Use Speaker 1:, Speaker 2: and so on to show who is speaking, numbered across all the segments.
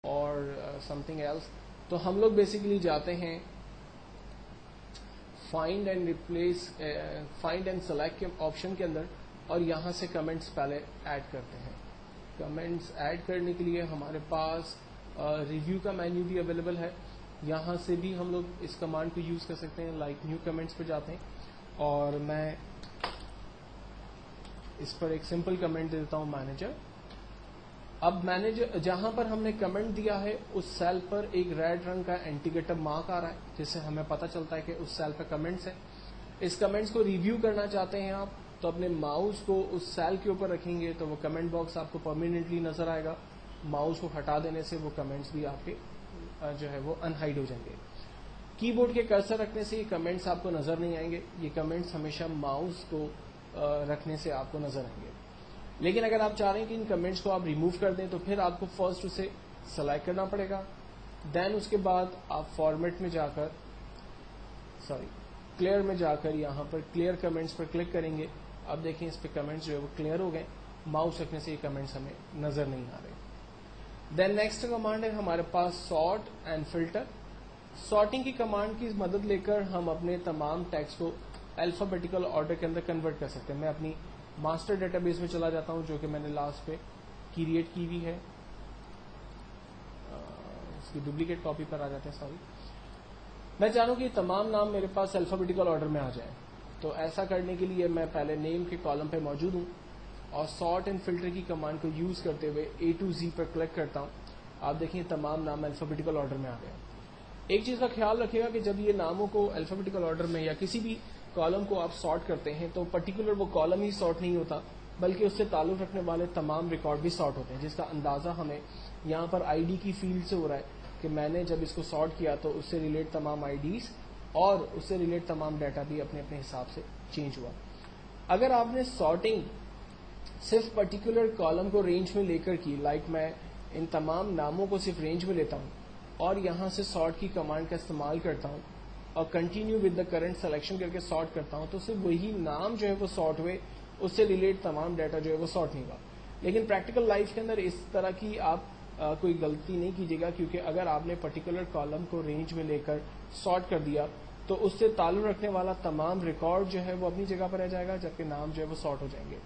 Speaker 1: اور some thing else. تو ہم لوگ بیسیکلی جاتے ہیں فائنڈ اینڈ سلیکٹ کے آپشن کے اندر, اور یہاں سے کمنٹس پہلے ایڈ کرتے ہیں. کمنٹس ایڈ کرنے کے لیے ہمارے پاس ریویو کا مینیو بھی اویلیبل ہے. یہاں سے بھی ہم لوگ اس کمانڈ کو یوز کر سکتے ہیں. لائک نیو کمنٹس پہ جاتے ہیں اور میں اس پر ایک سمپل کمنٹ دے دیتا ہوں مینیجر. اب مینیجر جہاں پر ہم نے کمنٹ دیا ہے اس سیل پر ایک ریڈ رنگ کا انڈیکیٹر مارک آ رہا ہے, جس سے ہمیں پتہ چلتا ہے کہ اس سیل پہ کمنٹس ہیں. اس کمنٹس کو ریویو کرنا چاہتے ہیں آپ, تو اپنے ماؤس کو اس سیل کے اوپر رکھیں گے تو وہ کمنٹ باکس آپ کو پرماننٹلی نظر آئے گا. ماؤس کو ہٹا دینے سے وہ کمنٹس بھی آپ کے جو ہے وہ انہائڈ ہو جائیں گے. کی بورڈ کے کرسر رکھنے سے یہ کمنٹس آپ کو نظر نہیں آئیں گے. یہ کمنٹس ہمیشہ ماؤس کو رکھنے سے آپ کو نظر آئیں گے. لیکن اگر آپ چاہ رہے ہیں کہ ان کمنٹس کو آپ ریموو کر دیں تو پھر آپ کو فرسٹ اسے سلیکٹ کرنا پڑے گا. دین اس کے بعد آپ فارمیٹ میں جا کر کلیئر میں جا کر یہاں پر کلیئر کمنٹس پر کلک کریں گے. اب دیکھیں اس پہ کمنٹس جو ہے وہ کلیئر ہو گئے. ماؤس رکھنے سے یہ کمنٹس ہمیں نظر نہیں آ رہے. دین نیکسٹ کمانڈ ہے ہمارے پاس سارٹ اینڈ فلٹر. سارٹنگ کی کمانڈ کی مدد لے کر ہم اپنے تمام ٹیکسٹ کو الفابیٹیکل آرڈر کے اندر کنورٹ کر سکتے ہیں. میں اپنی ماسٹر ڈیٹا بیس میں چلا جاتا ہوں جو کہ میں نے لاسٹ پہ کریٹ کی ہوئی ہے. اس کی ڈپلیکیٹ کاپی پر آ جاتے ہیں. سوری, میں چاہوں کہ یہ تمام نام میرے پاس الفابیٹیکل آرڈر میں آ جائیں. تو ایسا کرنے کے لیے میں پہلے نیم کے کالم پہ موجود ہوں اور سارٹ اینڈ فلٹر کی کمانڈ کو یوز کرتے ہوئے A to Z per click کرتا ہوں. آپ دیکھیں تمام نام الفابیٹیکل آرڈر میں آ گئے. ایک چیز کا خیال رکھیے گا کہ جب یہ ناموں کو الفابیٹیکل آرڈر میں یا کسی بھی کالم کو آپ سارٹ کرتے ہیں تو پرٹیکولر وہ کالم ہی سارٹ نہیں ہوتا, بلکہ اس سے تعلق رکھنے والے تمام ریکارڈ بھی سارٹ ہوتے ہیں, جس کا اندازہ ہمیں یہاں پر آئی ڈی کی فیلڈ سے ہو رہا ہے کہ میں نے جب اس کو سارٹ کیا تو اس سے ریلیٹ تمام آئی ڈیز اور اس سے ریلیٹ تمام ڈیٹا بھی اپنے اپنے حساب سے چینج ہوا. اگر آپ نے سارٹنگ صرف پرٹیکولر کالم کو رینج میں لے کر کی, لائک میں ان تمام ناموں کو صرف رینج میں لیتا ہوں اور یہاں سے سارٹ کی کمانڈ کا استعمال کرتا ہوں اور continue with the current selection کر کے سارٹ کرتا ہوں, تو صرف وہی نام جو ہے وہ سارٹ ہوئے, اس سے ریلیٹ تمام ڈیٹا جو ہے وہ سارٹ نہیں ہوا. لیکن پریکٹیکل لائف کے اندر اس طرح کی آپ کوئی غلطی نہیں کیجیے گا, کیونکہ اگر آپ نے پرٹیکولر کالم کو رینج میں لے کر سارٹ کر دیا تو اس سے تعلق رکھنے والا تمام ریکارڈ جو ہے وہ اپنی جگہ پر رہ جائے گا, جبکہ نام جو ہے وہ سارٹ ہو جائیں گے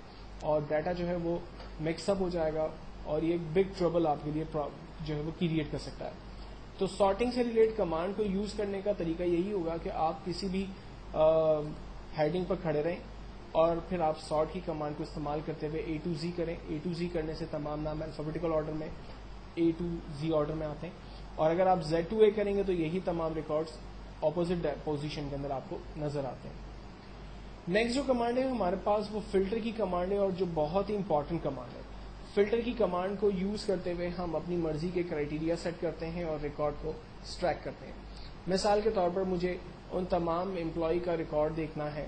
Speaker 1: اور ڈیٹا جو ہے وہ مکس اپ ہو جائے گا اور یہ ایک بگ ٹربل آپ کے لیے جو ہے وہ کریٹ کر سکتا ہے. تو سارٹنگ سے ریلیٹ کمانڈ کو یوز کرنے کا طریقہ یہی ہوگا کہ آپ کسی بھی ہیڈنگ پر کھڑے رہیں اور پھر آپ سارٹ کی کمانڈ کو استعمال کرتے ہوئے A to Z کریں. A to Z کرنے سے تمام نام الفابیٹیکل آرڈر میں A to Z آرڈر میں آتے ہیں, اور اگر آپ Z to A کریں گے تو یہی تمام ریکارڈز اپوزٹ پوزیشن کے اندر آپ کو نظر آتے ہیں. نیکسٹ جو کمانڈ ہے ہمارے پاس وہ فلٹر کی کمانڈ ہے, اور جو بہت ہی امپورٹنٹ کمانڈ ہے. فلٹر کی کمانڈ کو یوز کرتے ہوئے ہم اپنی مرضی کے کرائٹیریا سیٹ کرتے ہیں اور ریکارڈ کو ایکسٹریکٹ کرتے ہیں. مثال کے طور پر مجھے ان تمام امپلائی کا ریکارڈ دیکھنا ہے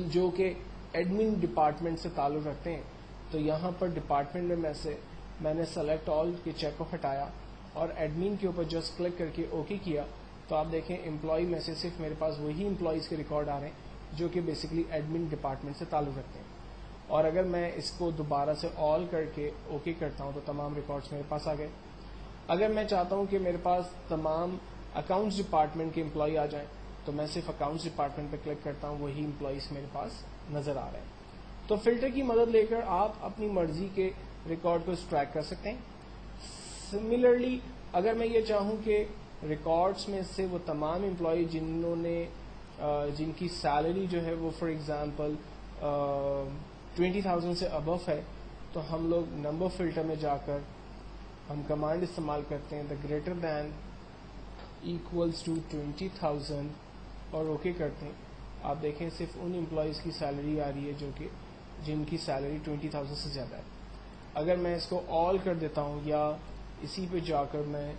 Speaker 1: جو کہ ایڈمن ڈپارٹمنٹ سے تعلق رکھتے ہیں, تو یہاں پر ڈپارٹمنٹ میں نے سلیکٹ آل کے چیک کو ہٹایا اور ایڈمن کے اوپر جسٹ کلک کر کے اوکے کیا. تو آپ دیکھیں امپلائی میں سے صرف میرے پاس وہی امپلائیز کے ریکارڈ آ رہے ہیں جو کہ بیسکلی ایڈمن ڈپارٹمنٹ سے تعلق رکھتے ہیں. اور اگر میں اس کو دوبارہ سے آل کر کے اوکے کرتا ہوں تو تمام ریکارڈز میرے پاس آ گئے. اگر میں چاہتا ہوں کہ میرے پاس تمام اکاؤنٹس ڈپارٹمنٹ کے امپلائی آ جائیں تو میں صرف اکاؤنٹس ڈپارٹمنٹ پہ کلک کرتا ہوں, وہی امپلائیز میرے پاس نظر آ رہے ہیں. تو فلٹر کی مدد لے کر آپ اپنی مرضی کے ریکارڈ کو ایکسٹریکٹ کر سکتے ہیں. سملرلی اگر میں یہ چاہوں کہ ریکارڈز میں سے وہ تمام امپلائی جن کی سیلری جو ہے وہ فار ایگزامپل 20,000 سے ابو ہے, تو ہم لوگ نمبر فلٹر میں جا کر ہم کمانڈ استعمال کرتے ہیں the greater than equals to 20,000 اور اوکے کرتے ہیں. آپ دیکھیں صرف ان امپلائیز کی سیلری آ رہی ہے جن کی سیلری 20,000 سے زیادہ ہے. اگر میں اس کو آل کر دیتا ہوں یا اسی پہ جا کر میں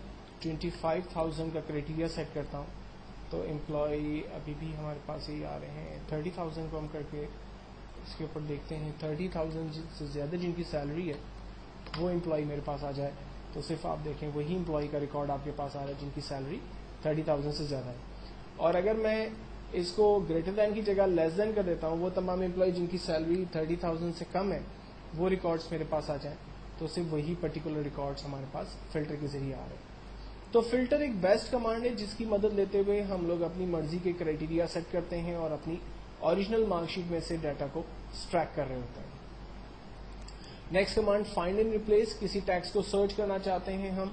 Speaker 1: 25,000 کا کرائٹیریا سیٹ کرتا ہوں تو امپلائی ابھی بھی ہمارے پاس ہی آ رہے ہیں. 30,000 کو ہم کر کے اس کے اوپر دیکھتے ہیں 30,000 سے زیادہ جن کی سیلری ہے وہ امپلائی میرے پاس آ جائے تو صرف آپ دیکھیں وہی امپلائی کا ریکارڈ آپ کے پاس آ رہا ہے جن کی سیلری 30,000 سے زیادہ ہے. اور اگر میں اس کو گریٹر دین کی جگہ لیس دین کر دیتا ہوں, وہ تمام امپلائی جن کی سیلری 30,000 سے کم ہے وہ ریکارڈز میرے پاس آ جائیں, تو تو صرف وہی پرٹیکولر ریکارڈس ہمارے پاس فلٹر کے ذریعے آ رہے ہیں. تو فلٹر ایک بیسٹ کمانڈ ہے جس کی مدد لیتے ہوئے ہم لوگ اپنی مرضی کے کرائٹیریا سیٹ کرتے ہیں اور اپنی اوریجنل مارک شیٹ میں سے ڈیٹا کو ایکسٹریکٹ کر رہے ہوتے ہیں. Next command find and replace. کسی ٹیکسٹ کو سرچ کرنا چاہتے ہیں ہم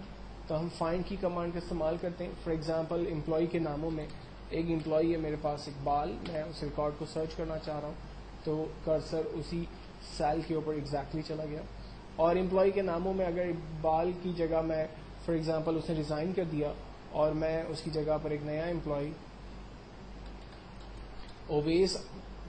Speaker 1: تو ہم فائنڈ کی کمانڈ کا استعمال کرتے ہیں. فار ایگزامپل امپلائی کے ناموں میں ایک امپلائی ہے میرے پاس اقبال, میں اس ریکارڈ کو سرچ کرنا چاہ رہا ہوں تو کرسر اسی سیل کے اوپر ایگزیکٹلی چلا گیا. اور امپلائی کے ناموں میں اگر اقبال کی جگہ میں فار ایگزامپل اس نے ریزائن کر دیا اور میں اس کی جگہ پر ایک نیا امپلائی اویس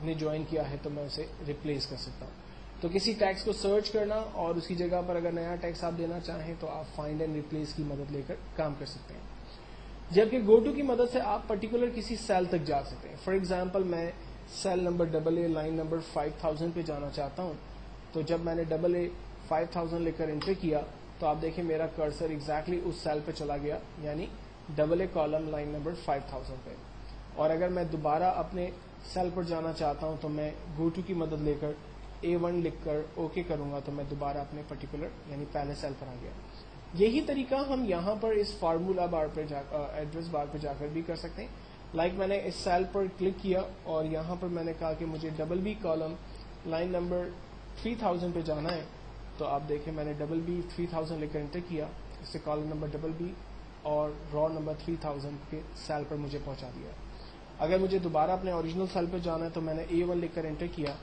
Speaker 1: نے جوائن کیا ہے تو میں اسے ریپلیس کر سکتا ہوں. تو کسی ٹیکسٹ کو سرچ کرنا اور اس کی جگہ پر اگر نیا ٹیکسٹ آپ دینا چاہیں تو آپ فائنڈ اینڈ ریپلیس کی مدد لے کر کام کر سکتے ہیں. جبکہ گو ٹو کی مدد سے آپ پرٹیکولر کسی سیل تک جا سکتے ہیں. فار ایگزامپل میں cell number AA line number 5000 پہ جانا چاہتا ہوں تو جب میں نے AA 5000 لے کر انٹر کیا تو آپ دیکھیں میرا کرسر ایگزیکٹلی اس سیل پہ چلا گیا, یعنی AA کالم لائن نمبر 5000 پہ. اور اگر میں دوبارہ اپنے سیل پر جانا چاہتا ہوں تو میں گو ٹو کی مدد لے کر A1 لکھ کر اوکے کروں گا تو میں دوبارہ اپنے پرٹیکولر یعنی پہلے سیل پر آ گیا. یہی طریقہ ہم یہاں پر اس فارمولا بار پہ ایڈریس بار پہ جا کر بھی کر سکتے ہیں. لائک میں نے اس سیل پر کلک کیا اور یہاں پر میں نے کہا کہ مجھے BB کالم لائن نمبر 3000 پہ جانا ہے تو آپ دیکھیں میں نے BB 3000 لے کر انٹر کیا, اس سے کالم نمبر BB اور رو نمبر 3000 کے سیل پر مجھے پہنچا دیا. اگر مجھے دوبارہ اپنے اوریجنل سیل پہ جانا ہے تو میں نے A1 لکھ کر انٹر کیا,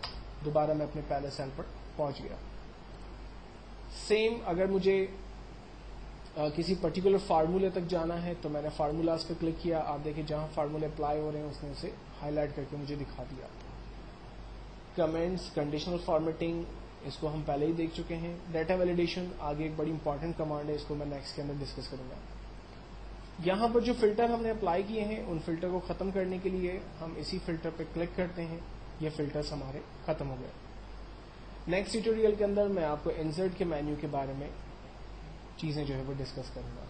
Speaker 1: دوبارہ میں اپنے پہلے سیل پر پہنچ گیا. سیم اگر مجھے کسی پرٹیکولر فارمولے تک جانا ہے تو میں نے فارمولاز پہ کلک کیا, آپ دیکھیں جہاں فارمولے اپلائی ہو رہے ہیں اس نے اسے ہائی لائٹ کر کے مجھے دکھا دیا. کمنٹس, کنڈیشنل فارمیٹنگ, اس کو ہم پہلے ہی دیکھ چکے ہیں. ڈیٹا ویلیڈیشن آگے ایک بڑی امپورٹنٹ کمانڈ ہے, اس کو میں نیکسٹ کے اندر ڈسکس کروں گا. یہاں پر جو فلٹر ہم نے اپلائی کیے ہیں ان فلٹر کو ختم کرنے کے لیے ہم اسی فلٹر پہ کلک کرتے ہیں, یہ فلٹرز ہمارے ختم ہو گئے. نیکسٹ ٹیوٹوریل کے اندر میں آپ کو انسرٹ کے مینیو کے بارے میں چیزیں جو ہے وہ ڈسکس کروں گا.